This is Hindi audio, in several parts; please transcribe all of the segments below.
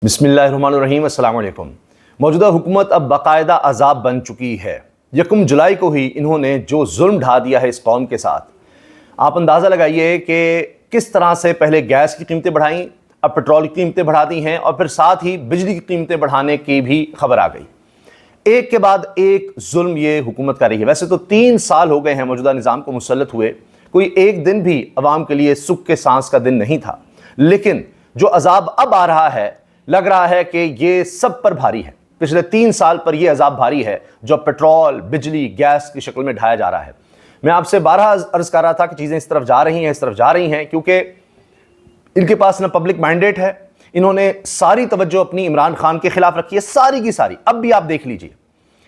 बिस्मिल्लाहिर्रहमानिर्रहीम अस्सलाम वालेकुम। मौजूदा हुकूमत अब बाकायदा अजाब बन चुकी है। 1 जुलाई को ही इन्होंने जो जुल्म ढा दिया है इस कौम के साथ, आप अंदाज़ा लगाइए कि किस तरह से पहले गैस की कीमतें बढ़ाई, अब पेट्रोल की कीमतें बढ़ा दी हैं और फिर साथ ही बिजली की कीमतें बढ़ाने की भी खबर आ गई। एक के बाद एक जुल्म ये हुकूमत कर रही है। वैसे तो 3 साल हो गए हैं मौजूदा निज़ाम को मुसल्लत हुए, कोई एक दिन भी अवाम के लिए सुख के सांस का दिन नहीं था, लेकिन जो अजाब अब आ रहा है लग रहा है कि ये सब पर भारी है। पिछले 3 साल पर यह अजाब भारी है जो पेट्रोल, बिजली, गैस की शक्ल में ढाया जा रहा है। मैं आपसे 12 अर्ज कर रहा था कि चीज़ें इस तरफ जा रही हैं क्योंकि इनके पास ना पब्लिक मैंडेट है। इन्होंने सारी तवज्जो अपनी इमरान खान के खिलाफ रखी है, सारी की सारी। अब भी आप देख लीजिए,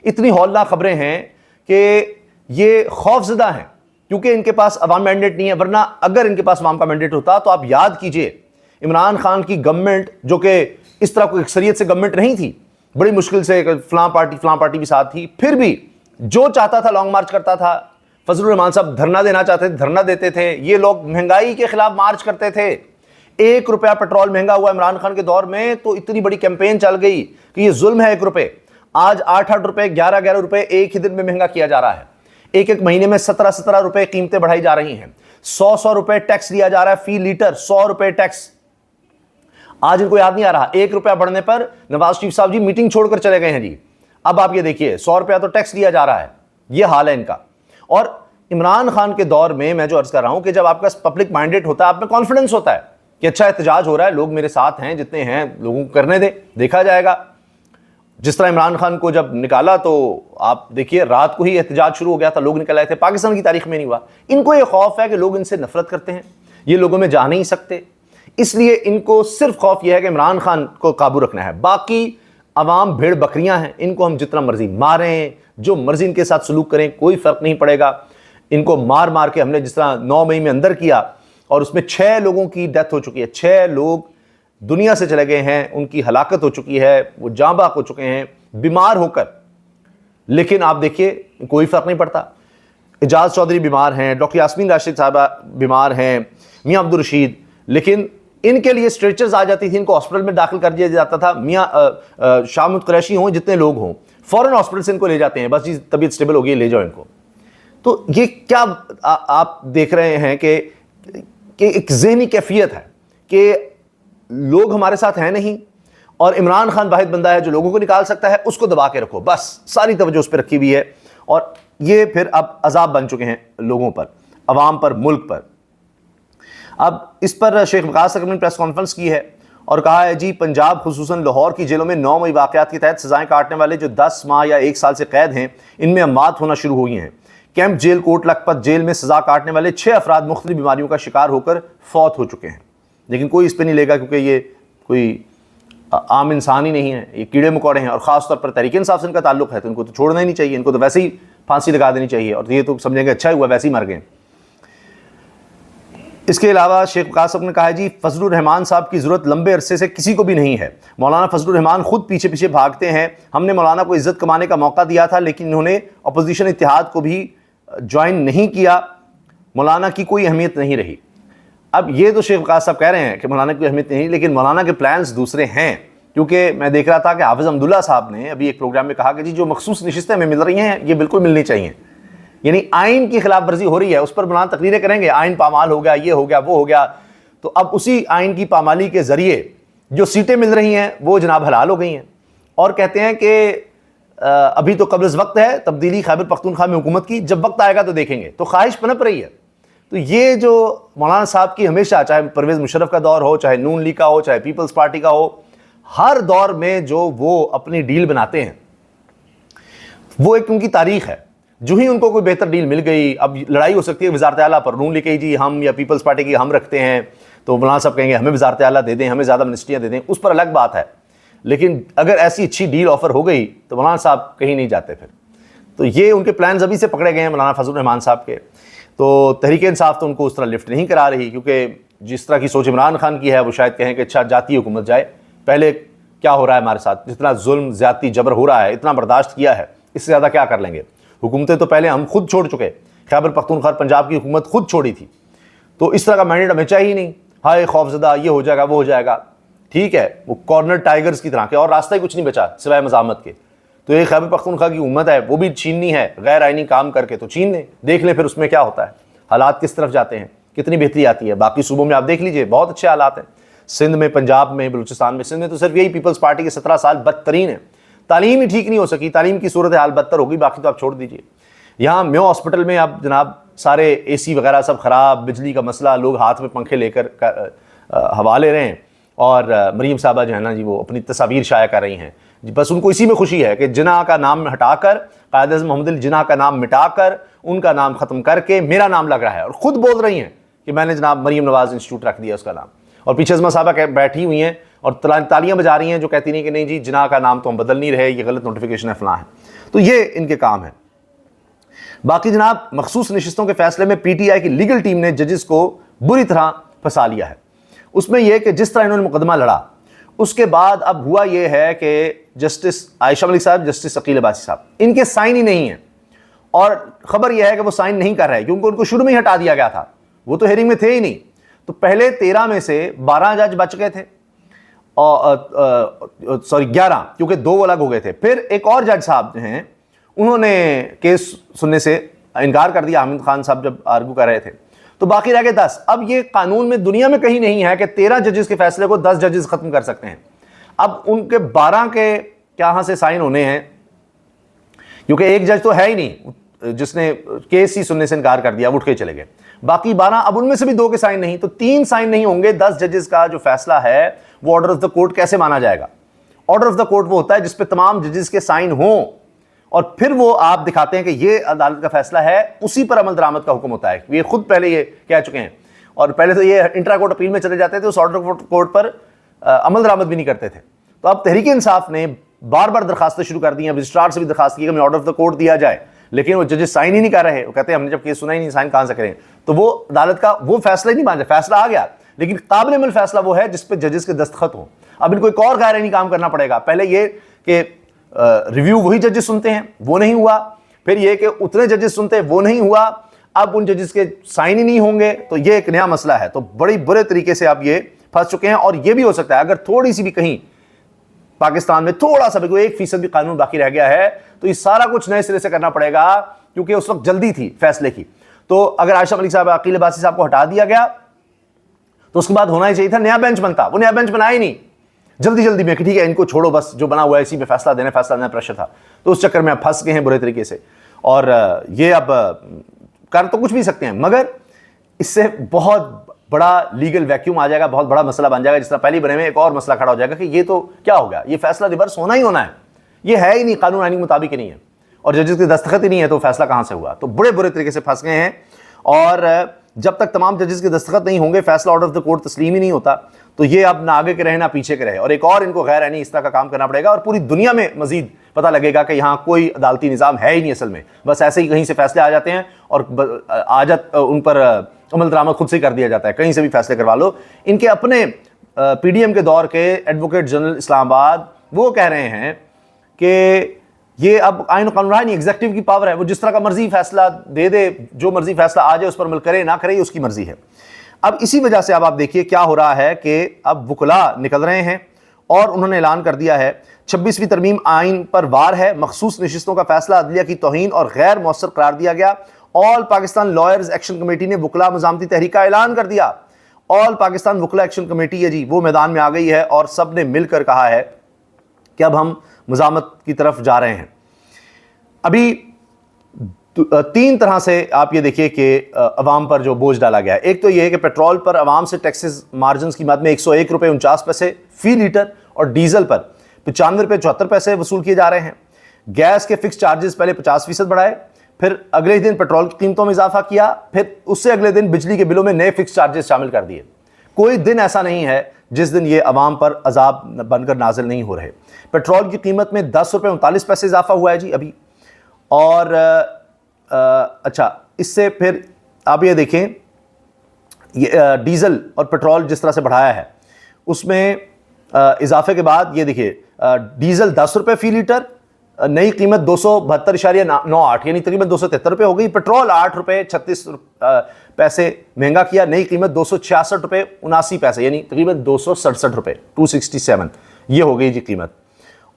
इतनी हौलनाक खबरें हैं कि ये खौफजदा हैं क्योंकि इनके पास अवाम मैंडेट नहीं है। वरना अगर इनके पास अवाम का मैंडेट होता तो आप याद कीजिए, इमरान खान की गवर्नमेंट, जो कि इस तरह कोई अक्सरियत से गवर्नमेंट नहीं थी, बड़ी मुश्किल से फलां पार्टी भी साथ थी, फिर भी जो चाहता था लॉन्ग मार्च करता था। फजलुर रहमान साहब धरना देना चाहते थे, धरना देते थे। ये लोग महंगाई के खिलाफ मार्च करते थे। 1 रुपया पेट्रोल महंगा हुआ इमरान खान के दौर में तो इतनी बड़ी कैंपेन चल गई कि ये जुल्म है 1 रुपये। आज 8-8 रुपये, 11-11 रुपये एक ही दिन में महंगा किया जा रहा है। एक महीने में 17-17 रुपये कीमतें बढ़ाई जा रही हैं। 100 रुपये टैक्स लिया जा रहा है फी लीटर, 100 रुपये टैक्स। आज इनको याद नहीं आ रहा, 1 रुपया बढ़ने पर नवाज शरीफ साहब जी मीटिंग छोड़कर चले गए हैं जी। अब आप ये देखिए, 100 रुपया तो टैक्स लिया जा रहा है। ये हाल है इनका। और इमरान खान के दौर में मैं जो अर्ज कर रहा हूं कि जब आपका पब्लिक मैंडेट होता है, आप में कॉन्फिडेंस होता है कि अच्छा एहतजाज हो रहा है, लोग मेरे साथ हैं, जितने हैं लोगों को करने दे, देखा जाएगा। जिस तरह इमरान खान को जब निकाला तो आप देखिए, रात को ही एहतजाज शुरू हो गया था, लोग निकल आए थे। पाकिस्तान की तारीख में नहीं हुआ। इनको ये खौफ है कि लोग इनसे नफरत करते हैं, ये लोगों में जा नहीं सकते, इसलिए इनको सिर्फ खौफ यह है कि इमरान खान को काबू रखना है। बाकी अवाम भेड़ बकरियां हैं, इनको हम जितना मर्जी मारें, जो मर्जी इनके साथ सलूक करें, कोई फर्क नहीं पड़ेगा। इनको मार मार के हमने जिस तरह 9 मई में अंदर किया और उसमें 6 लोगों की डेथ हो चुकी है, 6 लोग दुनिया से चले गए हैं, उनकी हलाकत हो चुकी है, वो जाँ बाक हो चुके हैं बीमार होकर। लेकिन आप देखिए, कोई फर्क नहीं पड़ता। एजाज चौधरी बीमार हैं, डॉक्टर यास्मीन राशिद साहबा बीमार हैं, मियाँ अब्दुल रशीद, लेकिन इनके लिए स्ट्रेचर्स आ जाती थी, इनको हॉस्पिटल में दाखिल कर दिया जाता था। मियाँ शामुद कुरैशी हों, जितने लोग हों, फौरन हॉस्पिटल से इनको ले जाते हैं, बस जी तबीयत स्टेबल हो गई, ले जाओ इनको। तो ये क्या आप देख रहे हैं कि एक ज़हनी कैफियत है कि लोग हमारे साथ हैं नहीं, और इमरान खान वाहिद बंदा है जो लोगों को निकाल सकता है, उसको दबा के रखो, बस सारी तवज्जो उस पर रखी हुई है। और ये फिर अब अजाब बन चुके हैं लोगों पर, अवाम पर, मुल्क पर। अब इस पर शेख वकास अकरम ने प्रेस कॉन्फ्रेंस की है और कहा है जी, पंजाब खुसूसन लाहौर की जेलों में 9 मई वाक़यात के तहत सजाएं काटने वाले जो 10 माह या 1 साल से कैद हैं, इनमें अमवात होना शुरू हुई हैं। Camp jail Kot Lakhpat jail में सजा काटने वाले 6 अफराद मुख्तलिफ बीमारियों का शिकार होकर फौत हो चुके हैं। लेकिन कोई इस पर नहीं लेगा क्योंकि ये कोई आम इंसान ही नहीं है, ये कीड़े मकोड़े हैं। और ख़ासतौर पर तहरीक इंसाफ से इनका ताल्लुक है तो इनको तो छोड़ना ही नहीं चाहिए, इनको तो वैसे ही फांसी लगा देनी चाहिए और ये तो समझेंगे अच्छा हुआ वैसे ही मर गए। इसके अलावा शेख वकास ने कहा है जी, फजलुर रहमान साहब की ज़रूरत लंबे अरसे से किसी को भी नहीं है। मौलाना फजलुर रहमान खुद पीछे पीछे भागते हैं। हमने मौलाना को इज़्ज़त कमाने का मौका दिया था, लेकिन इन्होंने अपोजिशन इत्तेहाद को भी ज्वाइन नहीं किया। मौलाना की कोई अहमियत नहीं रही। अब ये तो शेख वकास साहब कह रहे हैं कि मौलाना की अहमियत नहीं, लेकिन मौलाना के प्लान्स दूसरे हैं। क्योंकि मैं देख रहा था कि हाफिज़ अब्दुल्ला साहब ने अभी एक प्रोग्राम में कहा कि जी जो मखसूस नशिस्तें हमें मिल रही हैं ये बिल्कुल मिलनी चाहिए, यानी आइन की खिलाफ वर्जी हो रही है, उस पर मौलाना तकरीरें करेंगे, आइन पामाल हो गया, ये हो गया, वो हो गया। तो अब उसी आइन की पामाली के ज़रिए जो सीटें मिल रही हैं वो जनाब हलाल हो गई हैं। और कहते हैं कि अभी तो कब्ल वक्त है तब्दीली खैबर पख्तूनख्वा में हुकूमत की, जब वक्त आएगा तो देखेंगे। तो ख्वाहिश पनप रही है। तो ये जो मौलाना साहब की हमेशा, चाहे परवेज़ मुशर्रफ का दौर हो, चाहे नून लीग का हो, चाहे पीपल्स पार्टी का हो, हर दौर में जो वो अपनी डील बनाते हैं वो एक उनकी तारीख है। जो ही उनको कोई बेहतर डील मिल गई, अब लड़ाई हो सकती है वज़ारत आला पर, नून लीग कही जी हम या पीपल्स पार्टी की हम रखते हैं, तो मौलाना साहब कहेंगे हमें वज़ारत आला दे दें, हमें ज़्यादा मिनिस्ट्रियाँ दे दें, उस पर अलग बात है। लेकिन अगर ऐसी अच्छी डील ऑफर हो गई तो मौलाना साहब कहीं नहीं जाते फिर। तो ये उनके प्लान्स अभी से पकड़े गए हैं मौलाना फजलुर रहमान साहब के। तो तहरीक इंसाफ तो उनको उस तरह लिफ्ट नहीं करा रही, क्योंकि जिस तरह की सोच इमरान खान की है वो शायद कहें कि अच्छा जाती हुकूमत जाए। पहले क्या हो रहा है हमारे साथ, जितना जुल्म ज़्यादती जबर हो रहा है, इतना बर्दाश्त किया है, इससे ज़्यादा क्या कर लेंगे। हुकूमतें तो पहले हम खुद छोड़ चुके, खैबर पख्तूनख्वा पंजाब की हुकूमत खुद छोड़ी थी। तो इस तरह का मैंडेट हमें चाहिए नहीं, हाय खौफजदा ये हो जाएगा वो हो जाएगा। ठीक है, वो कॉर्नर टाइगर्स की तरह के, और रास्ता ही कुछ नहीं बचा सिवाय मज़ामत के। तो ये खैबर पख्तूनख्वा की उम्मत है, वो भी छीननी है गैर आइनी काम करके, तो छीन लें, देख लें फिर उसमें क्या होता है, हालात किस तरफ जाते हैं, कितनी बेहतरी आती है। बाकी सूबों में आप देख लीजिए बहुत अच्छे हालात हैं, सिंध में, पंजाब में, बलूचिस्तान में। सिंध में तो सिर्फ यही पीपल्स पार्टी के 17 साल बदतरीन है, तालीम ही ठीक नहीं हो सकी, तालीम की सूरत हाल बदतर होगी, बाकी तो आप छोड़ दीजिए। यहाँ म्यो हॉस्पिटल में आप जनाब सारे AC वगैरह सब ख़राब, बिजली का मसला, लोग हाथ में पंखे लेकर हवा ले रहे हैं, और मरीम साहबा जो है ना जी, वो अपनी तस्वीर शाया कर रही हैं जी, बस उनको इसी में खुशी है कि जिना का नाम हटाकर, कायद-ए-आज़म मोहम्मद अली जिना का नाम मिटाकर, उनका नाम ख़त्म करके मेरा नाम लग रहा है, और ख़ुद बोल रही हैं कि मैंने जनाब मरीम नवाज़ इंस्टीट्यूट रख दिया उसका नाम, और पीछे अज़मा साहबा बैठी हुई हैं और तालियां बजा रही हैं, जो कहती नहीं कि नहीं जी जिना का नाम तो हम बदल नहीं रहे, ये गलत नोटिफिकेशन है, फलां है। तो ये इनके काम है। बाकी जनाब मखसूस नशिस्तों के फैसले में PTI की लीगल टीम ने जजेस को बुरी तरह फंसा लिया है। उसमें यह कि जिस तरह इन्होंने मुकदमा लड़ा, उसके बाद अब हुआ यह है कि जस्टिस आयशा मलिक साहब, जस्टिस अकील अब्बासी साहब, इनके साइन ही नहीं है, और खबर यह है कि वो साइन नहीं कर रहे क्योंकि उनको शुरू में ही हटा दिया गया था, वो तो हेयरिंग में थे ही नहीं। तो पहले 13 में से 12 जज बच गए थे, और सॉरी 11, क्योंकि 2 अलग हो गए थे। फिर एक और जज साहब जो हैं, उन्होंने केस सुनने से इनकार कर दिया, हामिद खान साहब जब आर्गू कर रहे थे, तो बाकी रह गए 10। अब ये कानून में दुनिया में कहीं नहीं है कि 13 जजेस के फैसले को 10 जजेस खत्म कर सकते हैं। अब उनके 12 के कहां से साइन होने हैं, क्योंकि एक जज तो है ही नहीं जिसने केस ही सुनने से इनकार कर दिया, उठ के चले गए। बाकी 12, अब उनमें से भी 2 के साइन नहीं, तो 3 साइन नहीं होंगे। 10 जजेस का जो फैसला है वो ऑर्डर ऑफ द कोर्ट कैसे माना जाएगा? ऑर्डर ऑफ द कोर्ट वो होता है जिसपे तमाम जजेस के साइन हों, और फिर वो आप दिखाते हैं कि ये अदालत का फैसला है, उसी पर अमल दरामद का हुक्म होता है। ये खुद पहले ये कह चुके हैं, और पहले तो ये इंट्रा कोर्ट अपील में चले जाते थे, उस ऑर्डर ऑफ कोर्ट पर अमल दरामद भी नहीं करते थे। तो अब तहरीक इंसाफ ने बार बार दरखास्तें शुरू कर दी हैं, रजिस्ट्रार से भी दरखास्त की कि हमें ऑर्डर ऑफ द कोर्ट दिया जाए, लेकिन वो जजेस साइन ही नहीं कर रहे। वो कहते हैं हमने जब केस सुना ही नहीं, साइन कहां से करें? तो वो अदालत का वो फैसला ही नहीं मान रहे, फैसला आ गया लेकिन काबिल अमल फैसला वो है जिसपे जजेस के दस्तखत हो। अब इनको एक और गैर आईनी काम करना पड़ेगा। पहले ये कि रिव्यू वही जजेस सुनते हैं, वो नहीं हुआ। फिर ये कि उतने जजेस सुनते हैं, वो नहीं हुआ। अब उन जजेस के साइन ही नहीं होंगे, तो ये एक नया मसला है। तो बड़ी बुरे तरीके से आप ये फंस चुके हैं। और ये भी हो सकता है अगर थोड़ी सी भी कहीं पाकिस्तान में थोड़ा सा भी कोई 1% भी कानून बाकी रह गया है, तो ये सारा कुछ नए सिरे से करना पड़ेगा, क्योंकि उस वक्त जल्दी थी फैसले की। तो अगर आयशा मलिक साहब, अकील अब्बासी साहब को हटा दिया गया, तो उसके बाद होना ही चाहिए था नया बेंच बनता। वो नया बेंच बनाया ही नहीं, जल्दी जल्दी में कि ठीक है इनको छोड़ो, बस जो बना हुआ है इसी पे फैसला देना प्रेशर था। तो उस चक्कर में आप फंस गए हैं बुरे तरीके से। और ये अब कर तो कुछ भी सकते हैं, मगर इससे बहुत बड़ा लीगल वैक्यूम आ जाएगा, बहुत बड़ा मसला बन जाएगा। जिस तरह पहले बने में एक और मसला खड़ा हो जाएगा कि ये तो क्या हो गया, ये फैसला रिवर्स होना ही होना है, ये है ही नहीं, कानून आईन के मुताबिक ही नहीं है, और जजेस के दस्तखत ही नहीं है, तो फैसला कहां से हुआ? तो बड़े बुरे तरीके से फंस गए हैं। और जब तक तमाम जजेस के दस्तखत नहीं होंगे, फैसला ऑर्डर ऑफ द कोर्ट तस्लीम ही नहीं होता, तो ये अब ना आगे के रहे ना पीछे के रहे। और एक और इनको गैर आईनी इस तरह का काम करना पड़ेगा, और पूरी दुनिया में मजीद पता लगेगा कि यहाँ कोई अदालती निज़ाम है ही नहीं असल में, बस ऐसे ही कहीं से फैसले आ जाते हैं और उन पर अमल दरामद खुद से कर दिया जाता है, कहीं से भी फैसले करवा लो। इनके अपने PDM के दौर के एडवोकेट जनरल इस्लामाबाद वो कह रहे हैं कि ये अब आइन कानून नहीं, एग्जीक्यूटिव की पावर है, वो जिस तरह का मर्जी फैसला दे, जो मर्जी फैसला आ जाए उस पर अमल करे ना करे, उसकी मर्जी है। अब इसी वजह से अब आप देखिए क्या हो रहा है कि अब वुकला निकल रहे हैं और उन्होंने ऐलान कर दिया है 26वीं तरमीम आइन पर वार है, मखसूस नशिस्तों का फैसला अदलिया की तौहीन और गैर मौसर करार दिया गया। All Pakistan lawyers action committee ने वुकला मज़ामती तहरीक का ऐलान कर दिया। ऑल पाकिस्तान वुकला एक्शन कमेटी है जी, वो मैदान में आ गई है और सब ने मिलकर कहा है कि अब हम मज़ामत की तरफ जा रहे हैं। अभी 3 तरह से आप ये देखिए कि अवाम पर जो बोझ डाला गया है। एक तो ये है कि पेट्रोल पर अवाम से टैक्सेस मार्जिन की मद में 101 रुपये 49 पैसे फी लीटर और डीजल पर 95 रुपये 74 पैसे वसूल किए जा रहे हैं। गैस के फिक्स चार्जेस पहले 50% बढ़ाए, फिर अगले दिन पेट्रोल की कीमतों में इजाफा किया, फिर उससे अगले दिन बिजली के बिलों में नए फिक्स चार्जेस शामिल कर दिए। कोई दिन ऐसा नहीं है जिस दिन ये अवाम पर अजाब बनकर नाजिल नहीं हो रहे। पेट्रोल की कीमत में 10 रुपये 39 पैसे इजाफा हुआ है जी अभी। और अच्छा, इससे फिर आप ये देखें, ये डीजल और पेट्रोल जिस तरह से बढ़ाया है उसमें इजाफे के बाद ये देखिए, डीजल 10 रुपये फी लीटर, नई कीमत 272.98 यानी तकरीबन 273 रुपये हो गई। पेट्रोल 8 रुपये 36 पैसे महंगा किया, नई कीमत 266 रुपये 79 पैसे, यानी तकरीबन 267 रुपये 267 ये हो गई जी कीमत।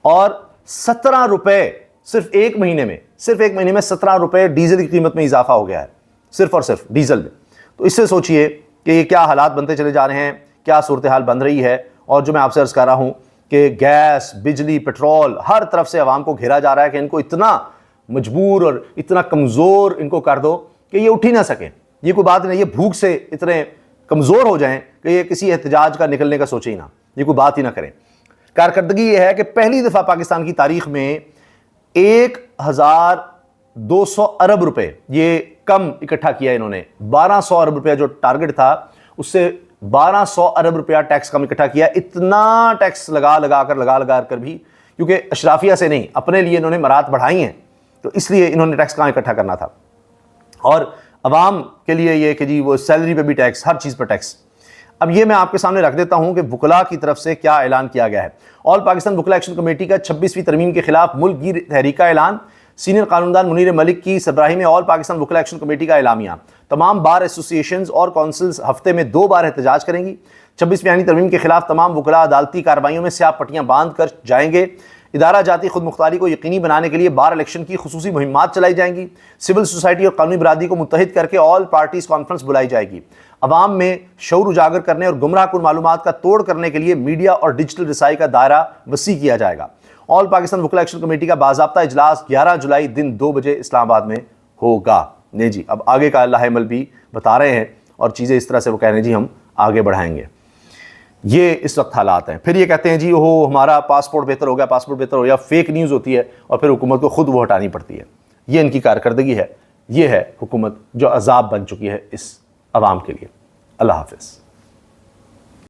और 17 रुपये सिर्फ एक महीने में, 17 रुपये डीजल की कीमत में इजाफा हो गया है, सिर्फ और सिर्फ डीजल में। तो इससे सोचिए कि ये क्या हालात बनते चले जा रहे हैं, क्या सूरत हाल बन रही है। और जो मैं आपसे अर्ज़ कर रहा हूँ कि गैस, बिजली, पेट्रोल हर तरफ से अवाम को घेरा जा रहा है कि इनको इतना मजबूर और इतना कमज़ोर इनको कर दो कि ये उठ ही ना सकें। ये कोई बात नहीं, ये भूख से इतने कमज़ोर हो जाएं कि ये किसी एहतजाज का निकलने का सोचे ही ना, ये कोई बात ही ना करें। कारकर्दगी ये है कि पहली दफ़ा पाकिस्तान की तारीख में 1200 अरब रुपए ये कम इकट्ठा किया इन्होंने। 1200 अरब रुपया जो टारगेट था उससे 1200 अरब रुपया टैक्स कम इकट्ठा किया। इतना टैक्स लगा कर भी, क्योंकि अशराफिया से नहीं, अपने लिए इन्होंने मरात बढ़ाई हैं, तो इसलिए इन्होंने टैक्स कहाँ इकट्ठा करना था। और अवाम के लिए ये कि जी वो सैलरी पे भी टैक्स, हर चीज़ पर टैक्स। अब ये मैं आपके सामने रख देता हूं कि वुकला की तरफ से क्या ऐलान किया गया है। ऑल पाकिस्तान वुकला एक्शन कमेटी का 26वीं तरमीम के खिलाफ मुल्क की तहरीक का ऐलान। सीनियर कानूनदान मुनीर मलिक की सरबराही में ऑल पाकिस्तान वुकला एक्शन कमेटी का एलामिया। तमाम बार एसोसिएशंस और काउंसिल्स हफ्ते में 2 बार एहतजाज करेंगी। 26वीं आईनी तरमीम के खिलाफ तमाम वुकला अदालती कार्रवाइयों में स्याह पट्टियां बांध कर जाएंगे। इदारा जाती खुद मुख्तारी को यकीनी बनाने के लिए बार इलेक्शन की खुसूसी मुहिम्मात चलाई जाएंगी। सिविल सोसाइटी और कानूनी बरादरी को मुत्तहिद करके ऑल पार्टीज कॉन्फ्रेंस बुलाई जाएगी। अवाम में शऊर उजागर करने और गुमराह कुन मालूमात का तोड़ करने के लिए मीडिया और डिजिटल रसाई का दायरा वसी किया जाएगा। ऑल पाकिस्तान वुकला एक्शन कमेटी का बाज़ाब्ता इजलास 11 जुलाई दिन 2 बजे इस्लामाबाद में होगा। नहीं जी, अब आगे का लाहेमल भी बता रहे हैं और चीज़ें इस तरह से वो कह रहे हैं जी हम आगे बढ़ाएंगे। ये इस वक्त हालात हैं। फिर ये कहते हैं जी हो हमारा पासपोर्ट बेहतर हो गया, पासपोर्ट बेहतर हो गया, फेक न्यूज़ होती है और फिर हुकूमत को खुद वो हटानी पड़ती है। ये इनकी कारकर्दगी है। ये है हुकूमत जो अजाब बन चुकी है इस अवाम के लिए। अल्लाह हाफ़िज़।